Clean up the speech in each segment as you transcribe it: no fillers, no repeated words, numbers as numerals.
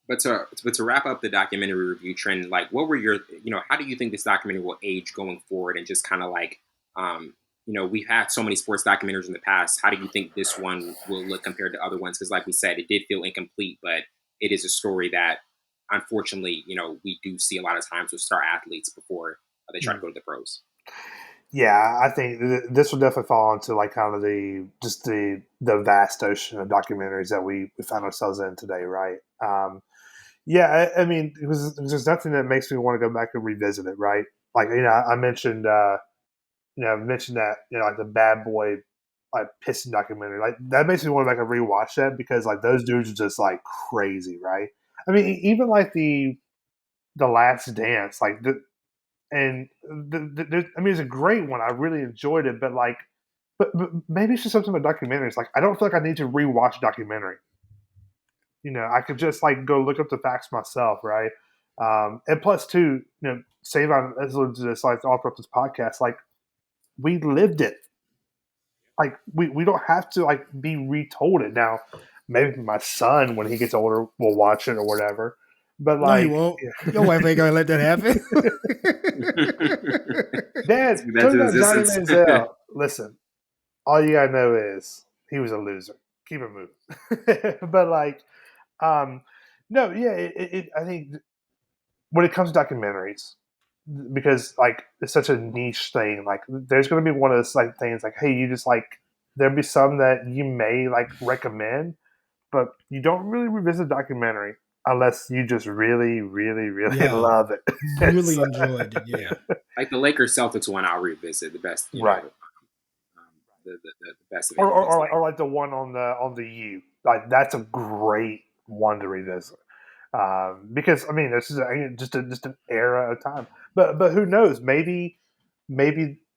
But to wrap up the documentary review trend, like what were your, how do you think this documentary will age going forward, and just kind of like, we've had so many sports documentaries in the past. How do you think this one will look compared to other ones? Because like we said, it did feel incomplete, but it is a story that, unfortunately, we do see a lot of times with star athletes before they try to go to the pros. Yeah, I think this will definitely fall into like kind of the vast ocean of documentaries that we find ourselves in today, right? Yeah, I mean, there's nothing that makes me want to go back and revisit it, right? Like, I mentioned, I mentioned that, like the Bad Boy, like Piston documentary, like that makes me want to go back and rewatch that because like those dudes are just like crazy, right? I mean, even like the Last Dance, like I mean, it's a great one. I really enjoyed it, but like, but maybe it's just something about documentaries. Like, I don't feel like I need to rewatch documentary. I could just like go look up the facts myself, right? And plus, too, Savon has alluded to this like all throughout this podcast. Like, we lived it. Like, we don't have to like be retold it now. Maybe my son, when he gets older, will watch it or whatever. But No, he like, won't. Your wife ain't gonna let that happen. Dad, Speak that tell to me about Johnny existence. Manziel. Listen, all you gotta know is he was a loser. Keep it moving. But like, um, no, yeah, I think when it comes to documentaries, because like it's such a niche thing, like there's going to be one of those like things like, hey, you just like there'll be some that you may like recommend, but you don't really revisit a documentary unless you just really, really, really Yeah. love it. Really enjoyed it. Yeah. Like the Lakers Celtics one, I'll revisit the best, Right. the best of Or, it. or, or, like, or like the one on the U, like that's a great one to revisit. Because I mean, this is just an era of time. But who knows? Maybe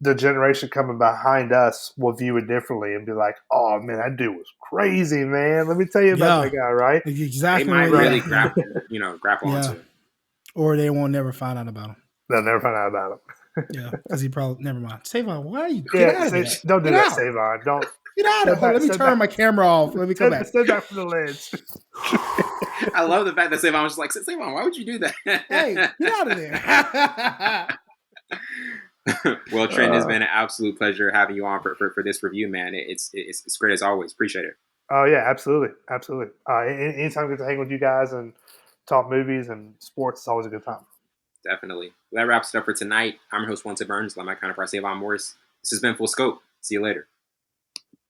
the generation coming behind us will view it differently and be like, "Oh man, that dude was crazy, man. Let me tell you about that guy." Right? They Exactly might what. really Yeah. grapple Yeah. onto it. Or they won't never find out about him. They'll never find out about him. Yeah, because he probably never mind. Savon, why are you get Yeah, out of there? don't do Get that, out. Savon. Don't Get out of step here. back. Let me Step turn back. my camera off. Let me come back. Step back from the lens. I love the fact that Savon was just like, Savon, why would you do that? Hey, get out of there. Well, Trent, it's been an absolute pleasure having you on for this review, man. It's great as always. Appreciate it. Oh yeah, absolutely. Anytime I get to hang with you guys and talk movies and sports, it's always a good time. Definitely. Well, that wraps it up for tonight. I'm your host, Wellington Burns. Let my counterpart, Savon Morris. This has been Full Scope. See you later.